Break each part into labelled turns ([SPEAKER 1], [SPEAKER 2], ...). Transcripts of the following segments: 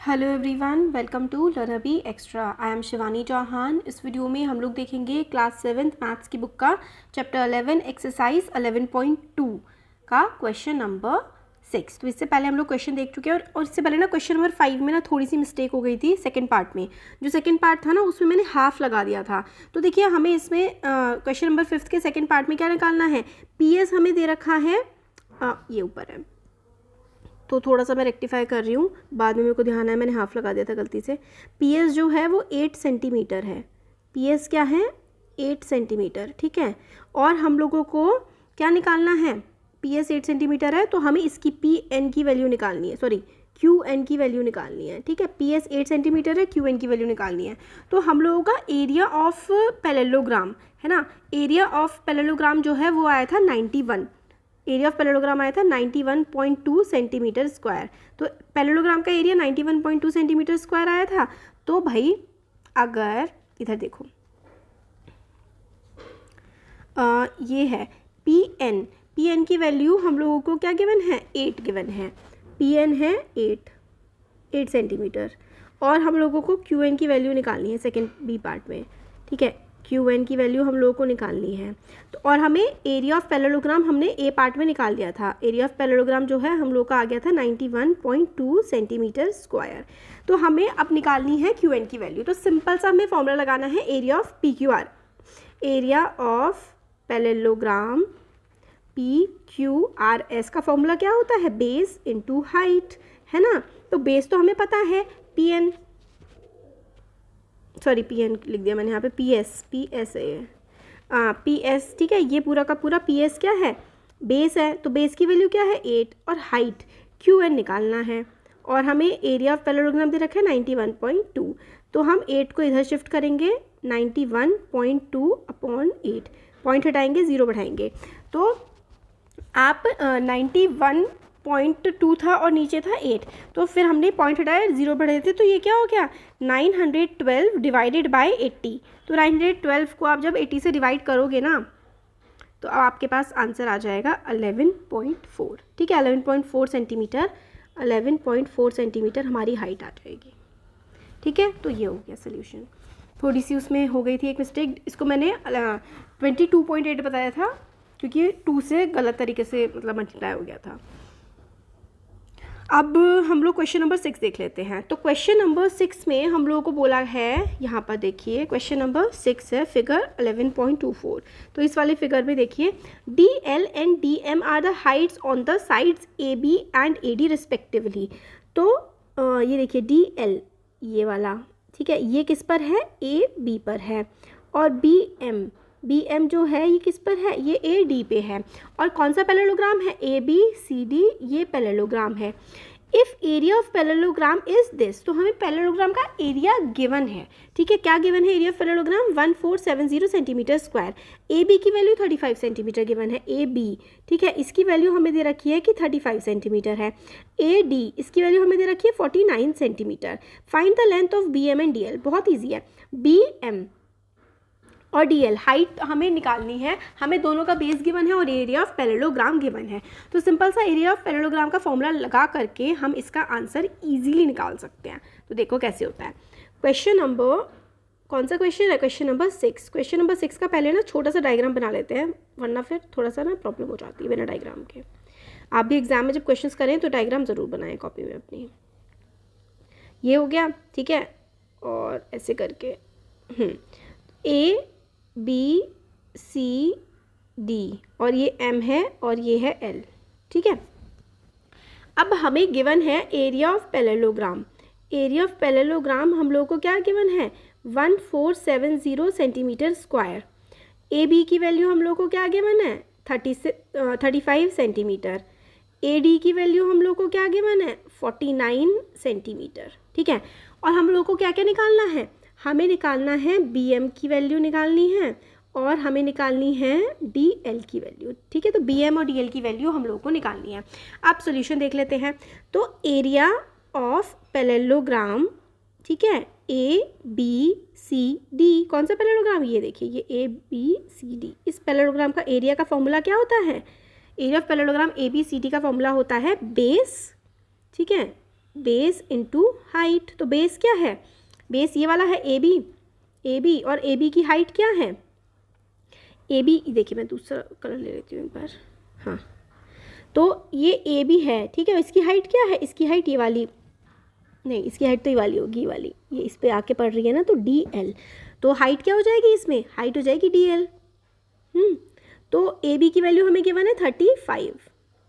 [SPEAKER 1] Hello everyone, welcome to Learner Extra. I am Shivani Chauhan. इस video में हम लोग देखेंगे क्लास 7th मैथ्स की बुक का चैप्टर 11 एक्सरसाइज 11.2 का क्वेश्चन नंबर 6। तो इससे पहले हम लोग क्वेश्चन देख चुके हैं और इससे पहले ना क्वेश्चन नंबर 5 में ना थोड़ी सी मिस्टेक हो गई थी सेकंड पार्ट में। जो सेकंड पार्ट था ना उसमें मैंने हाफ लगा दिया था। तो देखिए हमें इसमें क्वेश्चन नंबर 5 के सेकेंड पार्ट में क्या निकालना है। PS हमें दे रखा है, ये ऊपर है तो थोड़ा सा मैं रेक्टिफाई कर रही हूँ, बाद में मेरे को ध्यान है मैंने हाफ लगा दिया था गलती से। PS जो है वो 8 सेंटीमीटर है। PS क्या है? 8 सेंटीमीटर, ठीक है। और हम लोगों को क्या निकालना है? PS 8 सेंटीमीटर है तो हमें इसकी PN की वैल्यू निकालनी है, सॉरी QN की वैल्यू निकालनी है, ठीक है। PS 8 सेंटीमीटर है, QN की वैल्यू निकालनी है। तो हम लोगों का एरिया ऑफ पैरेललोग्राम है ना, एरिया ऑफ पैरेललोग्राम जो है वो आया था 91। एरिया ऑफ पैरेललोग्राम आया था 91.2 सेंटीमीटर स्क्वायर। तो पैरेललोग्राम का एरिया 91.2 सेंटीमीटर स्क्वायर आया था। तो भाई अगर इधर देखो, ये है PN की वैल्यू हम लोगों को क्या गिवन है? 8 गिवन है। PN है 8 सेंटीमीटर और हम लोगों को QN की वैल्यू निकालनी है सेकेंड B पार्ट में, ठीक है। QN की वैल्यू हम लोगों को निकालनी है। तो और हमें एरिया ऑफ पैरेललोग्राम हमने A पार्ट में निकाल दिया था। एरिया ऑफ पैरेललोग्राम जो है हम लोग का आ गया था 91.2 सेंटीमीटर स्क्वायर। तो हमें अब निकालनी है QN की वैल्यू। तो सिंपल सा हमें फॉर्मूला लगाना है area of PQR। Area of parallelogram PQRS का फॉर्मूला क्या होता है? बेस इंटू हाइट, है ना। तो बेस तो हमें पता है PN, सॉरी PN लिख दिया मैंने यहाँ पे, PS है, PS, ठीक है। ये पूरा का पूरा PS क्या है? बेस है। तो बेस की वैल्यू क्या है? 8 और हाइट QN निकालना है। और हमें एरिया ऑफ पैरेललोग्राम दे रखा है 91.2। तो हम 8 को इधर शिफ्ट करेंगे, 91.2 अपॉन 8, पॉइंट हटाएंगे 0 बढ़ाएंगे। तो आप 91.2 था और नीचे था 8, तो फिर हमने पॉइंट हटाया 0 बढ़ाए थे, तो ये क्या हो गया? 912 डिवाइडेड बाय 80। तो 912 को आप जब 80 से डिवाइड करोगे ना तो आपके पास आंसर आ जाएगा 11.4, ठीक है। 11.4 सेंटीमीटर, 11.4 सेंटीमीटर हमारी हाइट आ जाएगी, ठीक है। तो ये हो गया सोल्यूशन। थोड़ी सी उसमें हो गई थी एक मिस्टेक, इसको मैंने 22.8 बताया था क्योंकि 2 से गलत तरीके से मतलब मल्टीप्लाई हो गया था। अब हम लोग क्वेश्चन नंबर 6 देख लेते हैं। तो क्वेश्चन नंबर 6 में हम लोगों को बोला है, यहाँ पर देखिए क्वेश्चन नंबर 6 है, फिगर 11.24। तो इस वाले फिगर में देखिए DL and DM are the heights on the sides AB and AD respectively. तो ये देखिए DL ये वाला, ठीक है, ये किस पर है? AB पर है। और BM जो है ये किस पर है? ये AD पे है। और कौन सा पैरेललोग्राम है? ABCD, ये पैरेललोग्राम है। If area of parallelogram is this, तो हमें पैरेललोग्राम का एरिया गिवन है, ठीक है। क्या गिवन है? Area of parallelogram 1470 centimetre square. AB की वैल्यू 35 सेंटीमीटर गिवन है, AB, ठीक है। इसकी वैल्यू हमें दे रखी है कि 35 सेंटीमीटर है। AD इसकी वैल्यू हमें दे रखी है 49 centimetre. Find the length of BM and DL। बहुत ईजी है। BM और DL हाइट हमें निकालनी है, हमें दोनों का बेस गिवन है और एरिया ऑफ पैरेललोग्राम गिवन है। तो सिंपल सा एरिया ऑफ पैरेललोग्राम का फॉर्मूला लगा करके हम इसका आंसर इजीली निकाल सकते हैं। तो देखो कैसे होता है। क्वेश्चन नंबर, कौन सा क्वेश्चन है? Question number 6। क्वेश्चन नंबर 6 का पहले ना छोटा सा डायग्राम बना लेते हैं, वरना फिर थोड़ा सा ना प्रॉब्लम हो जाती है बिना डायग्राम के। आप भी एग्जाम में जब क्वेश्चन करें तो डायग्राम ज़रूर बनाएं कॉपी में अपनी। ये हो गया, ठीक है। और ऐसे करके ABCD और ये M है और ये है L, ठीक है। अब हमें गिवन है area of parallelogram. Area of parallelogram हम लोगों को क्या गिवन है? 1470 सेंटीमीटर स्क्वायर। AB की वैल्यू हम लोग को क्या गिवन है? 35 सेंटीमीटर। AD की वैल्यू हम लोग को क्या गिवन है? 49 सेंटीमीटर, ठीक है। और हम लोग को क्या क्या निकालना है? हमें निकालना है BM की वैल्यू निकालनी है और हमें निकालनी है DL की वैल्यू, ठीक है। तो BM और DL की वैल्यू हम लोगों को निकालनी है। आप सॉल्यूशन देख लेते हैं। तो एरिया ऑफ पैरेललोग्राम, ठीक है, ABCD, कौन सा पैरेललोग्राम? ये देखिए ये ABCD। इस पैरेललोग्राम का एरिया का फॉर्मूला क्या होता है? एरिया ऑफ पैरेललोग्राम ABCD का फॉर्मूला होता है बेस, ठीक है, बेस इंटू हाइट। तो बेस क्या है, बेस ये वाला है ए बी, और ए बी की हाइट क्या है, ए बी, देखिए मैं दूसरा कलर ले लेती हूँ एक बार, हाँ, तो ये ए बी है, ठीक है। इसकी हाइट क्या है, इसकी हाइट ये वाली, नहीं इसकी हाइट तो ये वाली होगी, ये वाली, ये इस पे आके पड़ रही है ना, तो डी एल। तो हाइट क्या हो जाएगी इसमें, हाइट हो जाएगी डी एल। तो ए बी की वैल्यू हमें गिवन है 35,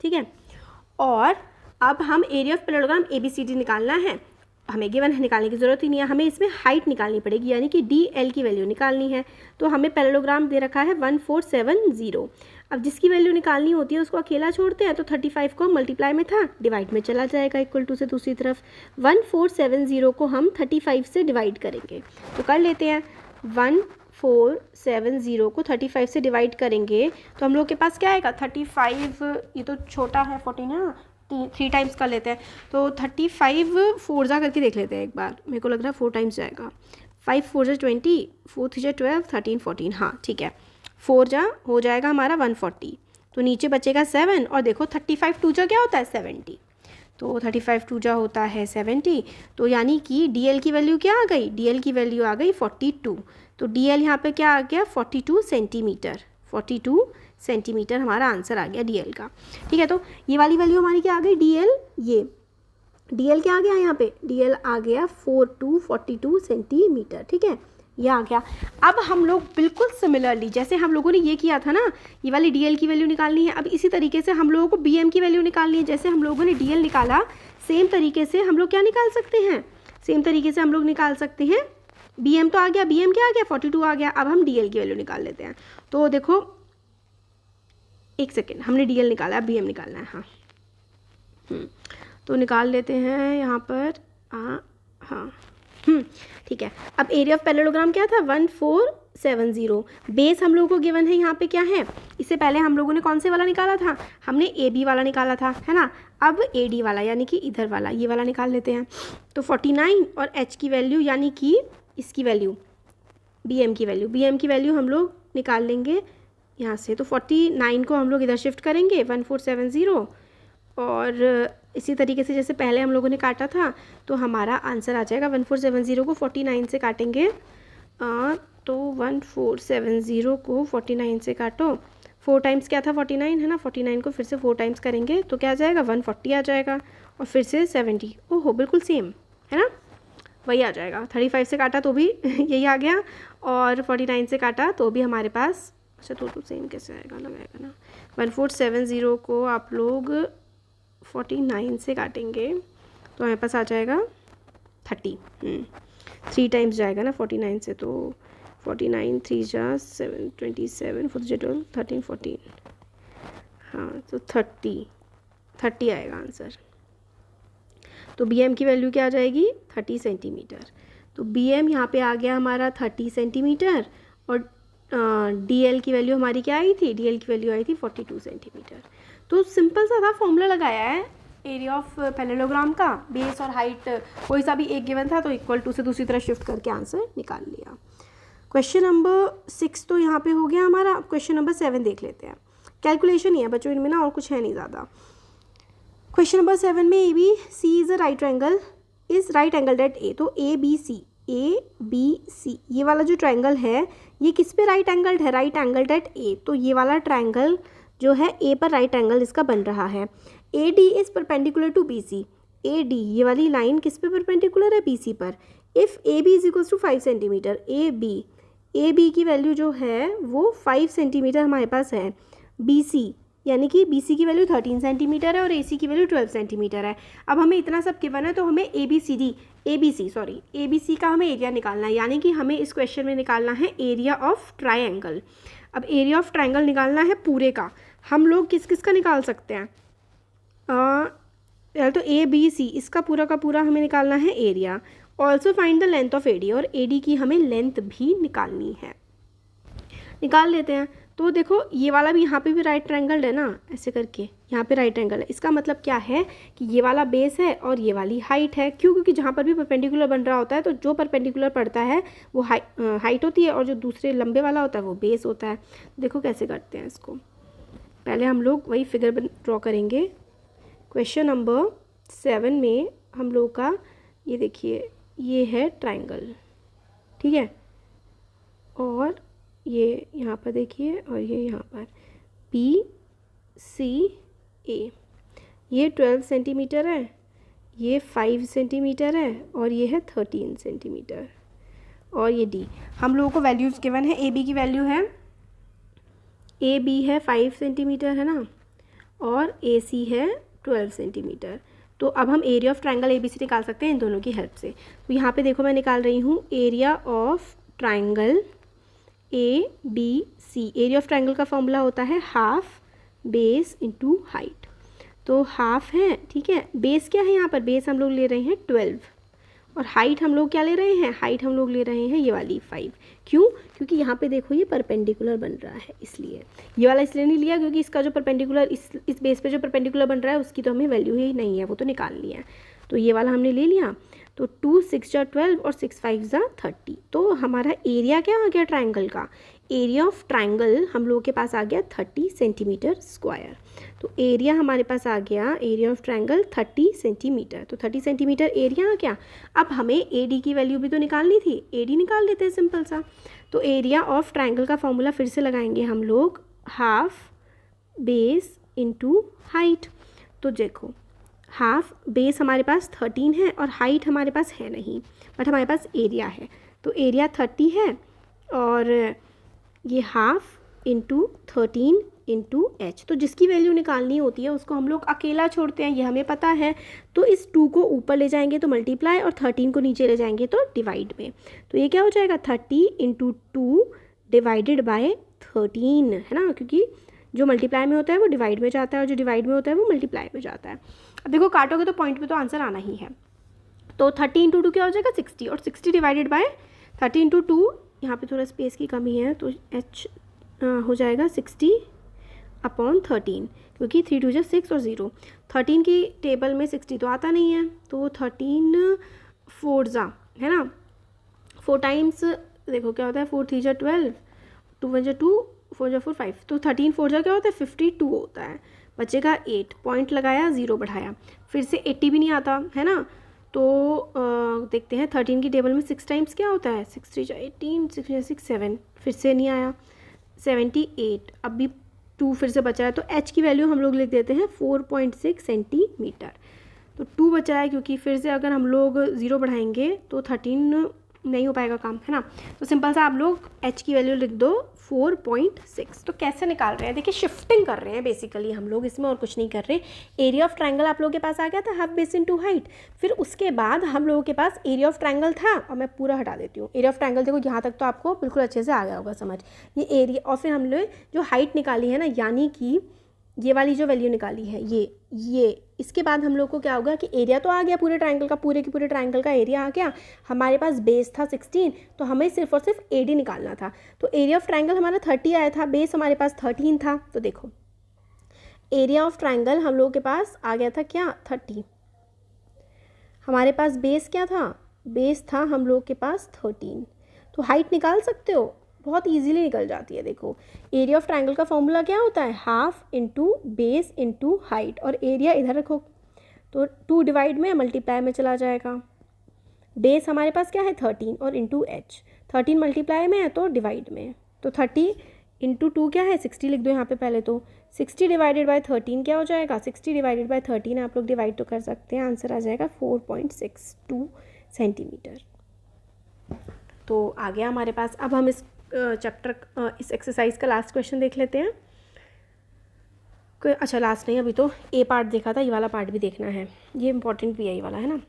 [SPEAKER 1] ठीक है। और अब हम area of parallelogram A B C D निकालना है, हमें गिवन है, निकालने की ज़रूरत ही नहीं है, हमें इसमें हाइट निकालनी पड़ेगी, यानी कि डी एल की वैल्यू निकालनी है। तो हमें पैरेललोग्राम दे रखा है 1470। अब जिसकी वैल्यू निकालनी होती है उसको अकेला छोड़ते हैं, तो 35 को मल्टीप्लाई में था, डिवाइड में चला जाएगा, इक्वल टू से दूसरी तरफ 1470 को हम 35 से डिवाइड करेंगे। तो कर लेते हैं, 1470 को 35 से डिवाइड करेंगे तो हम लोग के पास क्या आएगा, 35, ये तो छोटा है 14 है ना, 3 टाइम्स कर लेते हैं, तो 35 4 जा करके देख लेते हैं एक बार, मेरे को लग रहा है 4 टाइम्स जाएगा, 5 4 जा 20, 4 3 जा 12, 13 14, हाँ ठीक है, 4 जा हो जाएगा हमारा 140, तो नीचे बचेगा 7, और देखो 35 2 जा क्या होता है 70, तो 35 2 जा होता है 70, तो यानी कि DL की वैल्यू क्या आ गई, DL की वैल्यू आ गई 42, तो DL यहाँ पे क्या आ गया 42 सेंटीमीटर, 42 सेंटीमीटर हमारा आंसर आ गया DL का, ठीक है। तो ये वाली वैल्यू हमारी क्या आ गई DL, ये DL क्या आ गया यहाँ पे, DL आ गया 42 सेंटीमीटर, ठीक है, ये आ गया। अब हम लोग बिल्कुल सिमिलरली जैसे हम लोगों ने ये किया था ना, ये वाली DL की वैल्यू निकालनी है, अब इसी तरीके से हम लोगों को BM की वैल्यू निकालनी है। जैसे हम लोगों ने DL निकाला, सेम तरीके से हम लोग क्या निकाल सकते हैं, सेम तरीके से हम लोग निकाल सकते हैं BM, तो आ गया, BM क्या आ गया 42 आ गया। अब हम DL की वैल्यू निकाल लेते हैं, तो देखो एक सेकेंड, हमने DL निकाला, BM निकालना है, हाँ तो निकाल लेते हैं यहाँ पर, हाँ ठीक है। अब एरिया ऑफ पैरेललोग्राम क्या था 1470, बेस हम लोगों को गिवन है यहाँ पे क्या है, इससे पहले हम लोगों ने कौन से वाला निकाला था, हमने AB वाला निकाला था, है ना। अब AD वाला यानी कि इधर वाला, ये वाला निकाल लेते हैं, तो 49 और H की वैल्यू यानी कि इसकी वैल्यू, BM की वैल्यू हम लोग निकाल लेंगे यहाँ से, तो 49 को हम लोग इधर शिफ्ट करेंगे 1470, और इसी तरीके से जैसे पहले हम लोगों ने काटा था, तो हमारा आंसर आ जाएगा 1470 को 49 से काटेंगे, तो 1470 को 49 से काटो, 4 टाइम्स क्या था 49 है ना, 49 को फिर से 4 टाइम्स करेंगे तो क्या आ जाएगा 140 आ जाएगा, और फिर से 70, ओहो बिल्कुल सेम है ना, वही आ जाएगा। 35 से काटा तो भी यही आ गया, और 49 से काटा तो भी हमारे पास, अच्छा तो सेम कैसे आएगा, लगाएगा ना, 1470 को आप लोग 49 से काटेंगे तो हमारे पास आ जाएगा 30, 3 टाइम्स जाएगा ना 49 से, तो 49 3 जा 7 27 4 जा 12 13 14, हाँ तो 30 आएगा आंसर। तो BM की वैल्यू क्या आ जाएगी 30 सेंटीमीटर, तो BM यहाँ पे आ गया हमारा 30 सेंटीमीटर, और DL की वैल्यू हमारी क्या आई थी, DL की वैल्यू आई थी 42 सेंटीमीटर। तो सिंपल सा था, फॉर्मूला लगाया है एरिया ऑफ पैरेललोग्राम का, बेस और हाइट कोई सा भी एक गिवन था तो इक्वल टू से दूसरी तरफ शिफ्ट करके आंसर निकाल लिया। क्वेश्चन नंबर 6 तो यहाँ पे हो गया हमारा। क्वेश्चन नंबर 7 देख लेते हैं, कैलकुलेशन ही है बच्चों इनमें ना, और कुछ है नहीं ज़्यादा। क्वेश्चन नंबर 7 में ABC is a right triangle, is right angle at A, तो ABC ये वाला जो ट्रायंगल है ये किस पे राइट एंगल्ड है, राइट एंगल्ड एट A, तो ये वाला ट्रायंगल जो है A पर राइट एंगल इसका बन रहा है। AD is perpendicular to BC, AD ये वाली लाइन किस पे परपेंडिकुलर है BC पर। If AB is equals to 5 centimetre, AB की वैल्यू जो है वो 5 सेंटीमीटर हमारे पास है, BC यानी कि BC की वैल्यू 13 सेंटीमीटर है और AC की वैल्यू 12 सेंटीमीटर है। अब हमें इतना सब गिवन है तो हमें ABC का हमें एरिया निकालना है, यानी कि हमें इस क्वेश्चन में निकालना है एरिया ऑफ ट्रायंगल। अब एरिया ऑफ ट्रायंगल निकालना है पूरे का, हम लोग किस किस का निकाल सकते हैं, तो ABC इसका पूरा का पूरा हमें निकालना है area. Also find the length of AD, और AD की हमें लेंथ भी निकालनी है, निकाल लेते हैं। तो देखो ये वाला भी यहाँ पे भी राइट ट्रायंगल है ना, ऐसे करके यहाँ पे राइट एंगल है, इसका मतलब क्या है कि ये वाला बेस है और ये वाली हाइट है, क्यों, क्योंकि जहाँ पर भी परपेंडिकुलर बन रहा होता है तो जो परपेंडिकुलर पड़ता है वो हाइट होती है, और जो दूसरे लंबे वाला होता है वो बेस होता है। देखो कैसे करते हैं इसको, पहले हम लोग वही फिगर ड्रॉ करेंगे। क्वेश्चन नंबर 7 में हम लोग का ये देखिए ये है ट्राइंगल, ठीक है, और ये यहाँ पर देखिए, और ये यहाँ पर PCA, ये 12 सेंटीमीटर है, ये 5 सेंटीमीटर है, और ये है 13 सेंटीमीटर, और ये D। हम लोगों को वैल्यूज़ गिवन है, AB की वैल्यू है, AB है 5 सेंटीमीटर है ना, और AC है 12 सेंटीमीटर। तो अब हम एरिया ऑफ ट्राइंगल ABC निकाल सकते हैं इन दोनों की हेल्प से। तो यहाँ पे देखो मैं निकाल रही हूँ area of triangle ABC। Area of triangle का फॉर्मूला होता है हाफ बेस इंटू हाइट। तो हाफ है, ठीक है, बेस क्या है यहाँ पर, बेस हम लोग ले रहे हैं 12, और हाइट हम लोग क्या ले रहे हैं, हाइट हम लोग ले रहे हैं ये वाली 5। क्यों? क्योंकि यहाँ पे देखो ये परपेंडिकुलर बन रहा है, इसलिए ये वाला इसलिए नहीं लिया क्योंकि इसका जो परपेंडिकुलर इस बेस पे जो परपेंडिकुलर बन रहा है उसकी तो हमें वैल्यू ही नहीं है, वो तो निकाल लिया है। तो ये वाला हमने ले लिया। तो 2 6 जा 12 और 6 5 जा 30। तो हमारा एरिया क्या आ गया ट्राइंगल का, एरिया ऑफ ट्राइंगल हम लोगों के पास आ गया 30 सेंटीमीटर स्क्वायर। तो एरिया हमारे पास आ गया, एरिया ऑफ ट्राइंगल 30 सेंटीमीटर। तो 30 सेंटीमीटर एरिया आ गया। अब हमें AD की वैल्यू भी तो निकालनी थी, AD निकाल लेते हैं सिंपल सा। तो एरिया ऑफ ट्राइंगल का फॉर्मूला फिर से लगाएंगे हम लोग, हाफ बेस इंटू हाइट। तो देखो हाफ बेस हमारे पास 13 है और हाइट हमारे पास है नहीं, बट हमारे पास एरिया है। तो एरिया 30 है और ये हाफ इंटू 13 इंटू H। तो जिसकी वैल्यू निकालनी होती है उसको हम लोग अकेला छोड़ते हैं, ये हमें पता है। तो इस 2 को ऊपर ले जाएंगे तो मल्टीप्लाई, और 13 को नीचे ले जाएंगे तो डिवाइड में। तो ये क्या हो जाएगा, 30 इंटू 2 डिवाइडेड बाय 13, है ना, क्योंकि जो मल्टीप्लाई में होता है वो डिवाइड में जाता है और जो डिवाइड में होता है वो मल्टीप्लाई में जाता है। अब देखो काटोगे तो पॉइंट पे तो आंसर आना ही है। तो 30 इंटू 2 क्या हो जाएगा 60, और 60 डिवाइडेड बाय 30 इंटू 2, यहाँ पे थोड़ा स्पेस की कमी है तो H हो जाएगा 60 अपॉन 13, क्योंकि 3 2 6 और 0, 13 की टेबल में 60 तो आता नहीं है। तो 13 4 जा, है ना, 4 टाइम्स देखो क्या होता है, 4 3 जा 12, 2 1 जा 2, 4 जा 4 5, तो 13 4 जा क्या होता है 52 होता है, बचेगा 8, पॉइंट लगाया 0 बढ़ाया, फिर से 80 भी नहीं आता है ना। तो देखते हैं 13 की टेबल में 6 टाइम्स क्या होता है, 6 3 जा 18, 6 जा 6 7, फिर से नहीं आया, 78, अब भी 2 फिर से बचा है। तो H की वैल्यू हम लोग लिख देते हैं 4.6 सेंटीमीटर। तो 2 बचा है क्योंकि फिर से अगर हम लोग 0 बढ़ाएंगे तो 13 नहीं हो पाएगा काम, है ना। तो सिंपल सा आप लोग H की वैल्यू लिख दो 4.6। तो कैसे निकाल रहे हैं, देखिए शिफ्टिंग कर रहे हैं बेसिकली हम लोग इसमें, और कुछ नहीं कर रहे। एरिया ऑफ ट्राइंगल आप लोगों के पास आ गया था हाफ बेस इनटू हाइट, फिर उसके बाद हम लोगों के पास एरिया ऑफ ट्राइंगल था, और मैं पूरा हटा देती हूँ। एरिया ऑफ ट्राइंगल देखो यहाँ तक तो आपको बिल्कुल अच्छे से आ गया होगा समझ, ये एरिया, और फिर हमने जो हाइट निकाली है ना, यानी कि ये वाली जो वैल्यू निकाली है ये इसके बाद हम लोग को क्या होगा कि एरिया तो आ गया पूरे ट्राइंगल का, पूरे के पूरे ट्राइंगल का एरिया आ गया। हमारे पास बेस था 16, तो हमें सिर्फ और सिर्फ AD निकालना था। तो एरिया ऑफ ट्राइंगल हमारा 30 आया था, बेस हमारे पास 13 था। तो देखो एरिया ऑफ ट्राइंगल हम लोगों के पास आ गया था क्या 30, हमारे पास बेस क्या था, बेस था हम लोग के पास 13। तो हाइट निकाल सकते हो, बहुत इजीली निकल जाती है। देखो एरिया ऑफ ट्राइंगल का फॉर्मूला क्या होता है, half into base into height, और एरिया इधर रखो तो 2 डिवाइड में मल्टीप्लाई में चला जाएगा। बेस हमारे पास क्या है 13 और इंटू H, 13 मल्टीप्लाई में है तो डिवाइड में, तो 30 इंटू 2 क्या है 60 लिख दो यहाँ पे पहले। तो 60 डिवाइडेड बाय 13 क्या हो जाएगा, 60 डिवाइडेड बाय 13 आप लोग डिवाइड तो कर सकते हैं, आंसर आ जाएगा 4.62 सेंटीमीटर। तो आ गया हमारे पास। अब हम इस चैप्टर इस एक्सरसाइज का लास्ट क्वेश्चन देख लेते हैं। अच्छा लास्ट नहीं, अभी तो A पार्ट देखा था, ये वाला पार्ट भी देखना है, ये इंपॉर्टेंट भी है ये वाला, है ना।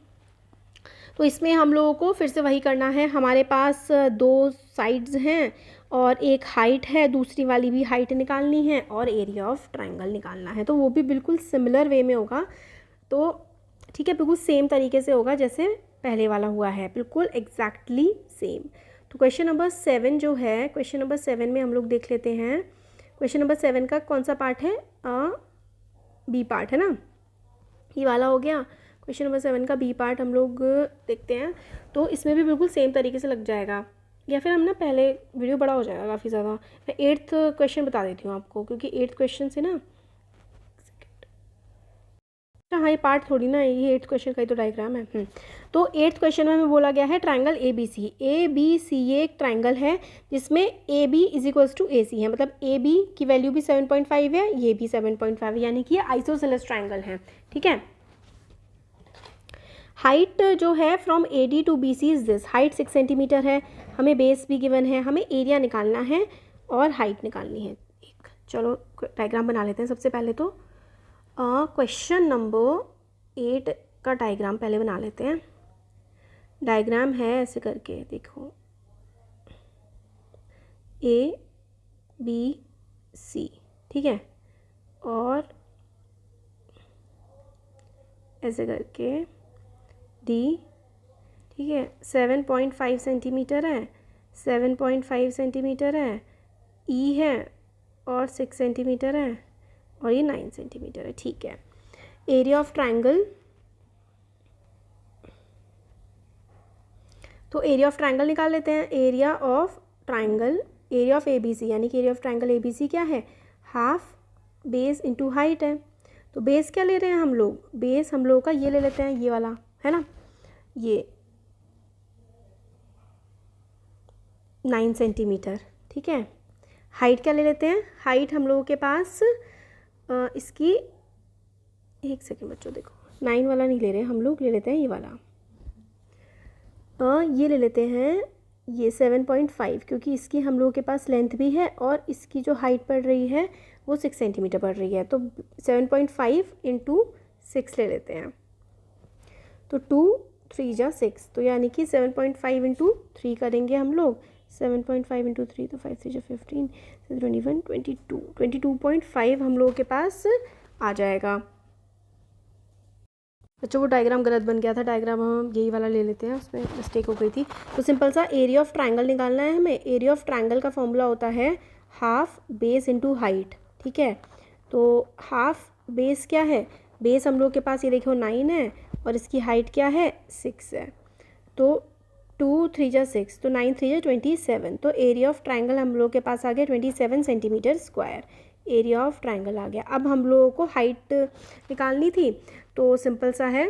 [SPEAKER 1] तो इसमें हम लोगों को फिर से वही करना है, हमारे पास 2 साइड्स हैं और एक हाइट है, दूसरी वाली भी हाइट निकालनी है, और एरिया ऑफ ट्राइंगल निकालना है। तो वो भी बिल्कुल सिमिलर वे में होगा, तो ठीक है, बिल्कुल सेम तरीके से होगा जैसे पहले वाला हुआ है, बिल्कुल एग्जैक्टली सेम। तो क्वेश्चन नंबर 7 जो है, क्वेश्चन नंबर 7 में हम लोग देख लेते हैं। क्वेश्चन नंबर 7 का कौन सा पार्ट है, B पार्ट है ना, ये वाला हो गया। क्वेश्चन नंबर 7 का B पार्ट हम लोग देखते हैं। तो इसमें भी बिल्कुल सेम तरीके से लग जाएगा, या फिर हम ना पहले वीडियो बड़ा हो जाएगा काफ़ी ज़्यादा। मैं 8th क्वेश्चन बता देती हूँ आपको, क्योंकि 8th क्वेश्चन से ना हाँ ये पार्ट थोड़ी ना है, ये 8th क्वेश्चन का ही तो डायग्राम है। तो 8th क्वेश्चन में हमें बोला गया है ट्राइंगल ABC ये एक ट्राइंगल है जिसमें AB is equals to AC है, मतलब AB की वैल्यू भी 7.5 है, ये भी 7.5 है, यानी कि ये आइसोसेलेस ट्राइंगल है। ठीक है, हाइट जो है from AD to BC is this, height 6 centimetre है, हमें बेस भी गिवन है, हमें एरिया निकालना है और हाइट निकालनी है। एक चलो डायग्राम बना लेते हैं सबसे पहले। तो क्वेश्चन नंबर 8 का डायग्राम पहले बना लेते हैं। डायग्राम है ऐसे करके, देखो ABC, ठीक है, और ऐसे करके D, ठीक है, 7.5 सेंटीमीटर है, 7.5 सेंटीमीटर है, E है और 6 सेंटीमीटर है और ये 9 सेंटीमीटर है। ठीक है, एरिया ऑफ ट्राइंगल, तो एरिया ऑफ ट्राइंगल निकाल लेते हैं। Area of triangle, area of ABC, यानी कि एरिया ऑफ ट्राइंगल ABC क्या है, हाफ बेस इंटू हाइट है। तो बेस क्या ले रहे हैं हम लोग, बेस हम लोग का ये ले लेते हैं, ये वाला है ना, ये 9 सेंटीमीटर। ठीक है, हाइट क्या ले लेते हैं, हाइट हम लोगों के पास इसकी, एक सेकेंड बच्चों, देखो 9 वाला नहीं ले रहे हम लोग, ले लेते हैं ये वाला, ये ले लेते हैं ये 7.5, क्योंकि इसकी हम लोगों के पास लेंथ भी है और इसकी जो हाइट पड़ रही है वो 6 सेंटीमीटर पड़ रही है। तो 7.5 इंटू 6 ले लेते हैं, तो 2 3 जा 6, तो यानी कि 7.5 इंटू 3 करेंगे हम लोग, 7.5 इंटू 3 तो 5 3 जा 15, 21 22, 22.5 हम लोगों के पास आ जाएगा। बच्चों वो डायग्राम गलत बन गया था, डायग्राम हम यही वाला ले लेते हैं, उसमें मिस्टेक हो गई थी। तो सिंपल सा एरिया ऑफ ट्राइंगल निकालना है हमें। एरिया ऑफ ट्राइंगल का फॉर्मूला होता है हाफ बेस इंटू हाइट। ठीक है, तो हाफ बेस क्या है, बेस हम लोग के पास ये देखो 9 है और इसकी हाइट क्या है 6 है, तो 2 3 जा 6, तो 9 3 जा 27, तो एरिया ऑफ ट्राइंगल हम लोग के पास आ गया 27 centimetre square. Area of triangle आ गया। अब हम लोगों को हाइट निकालनी थी, तो सिंपल सा है,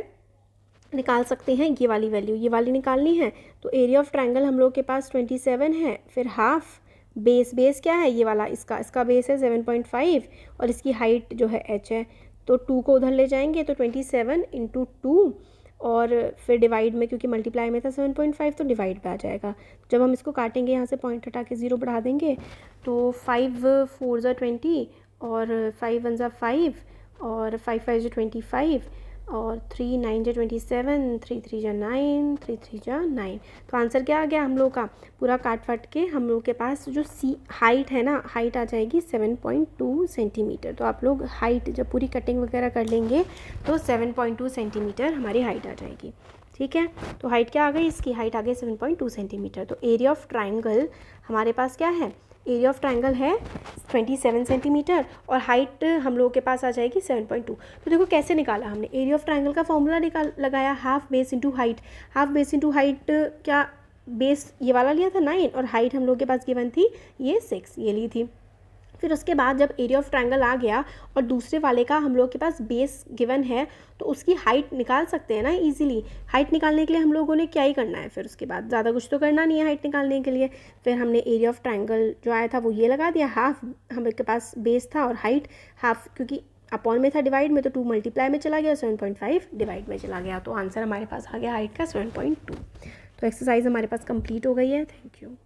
[SPEAKER 1] निकाल सकते हैं ये वाली वैल्यू, ये वाली निकालनी है। तो एरिया ऑफ ट्राइंगल हम लोग के पास 27 है, फिर हाफ बेस, बेस क्या है ये वाला, इसका बेस है 7.5 और इसकी हाइट जो है h है, तो 2 को उधर ले जाएंगे तो 27 इंटू 2 और फिर डिवाइड में, क्योंकि मल्टीप्लाई में था 7.5 तो डिवाइड पे आ जाएगा। जब हम इसको काटेंगे यहाँ से पॉइंट हटा के 0 बढ़ा देंगे, तो 5 4 जा 20 और 5 1 जा 5 और 5 5 जा 25 और 3 9 जा 27, 3 3 जा 9, 3 3 जा 9। तो आंसर क्या आ गया हम लोग का, पूरा काट फाट के हम लोग के पास जो हाइट है ना, हाइट आ जाएगी 7.2 सेंटीमीटर। तो आप लोग हाइट जब पूरी कटिंग वगैरह कर लेंगे तो 7.2 सेंटीमीटर हमारी हाइट आ जाएगी। ठीक है, तो हाइट क्या आ गई, इसकी हाइट आ गई 7.2 सेंटीमीटर। तो एरिया ऑफ ट्राइंगल हमारे पास क्या है, एरिया ऑफ ट्राइंगल है 27 सेंटीमीटर और हाइट हम लोगों के पास आ जाएगी 7.2। तो देखो कैसे निकाला हमने, एरिया ऑफ ट्राइंगल का फॉर्मूला लगाया half base into height. Half base into height क्या, बेस ये वाला लिया था 9 और हाइट हम लोग के पास गिवन थी ये 6, ये ली थी। फिर उसके बाद जब एरिया ऑफ ट्राइंगल आ गया और दूसरे वाले का हम लोग के पास बेस गिवन है, तो उसकी हाइट निकाल सकते हैं ना इजीली। हाइट निकालने के लिए हम लोगों ने क्या ही करना है, फिर उसके बाद ज़्यादा कुछ तो करना नहीं है हाइट निकालने के लिए। फिर हमने एरिया ऑफ ट्राइंगल जो आया था वो ये लगा दिया, हाफ हम के पास बेस था और हाइट हाफ, क्योंकि अपॉन में था डिवाइड में, तो 2 मल्टीप्लाई में चला गया, 7.5 डिवाइड में चला गया। तो आंसर हमारे पास आ गया हाइट का 7.2। तो एक्सरसाइज हमारे पास कंप्लीट हो गई है। Thank you.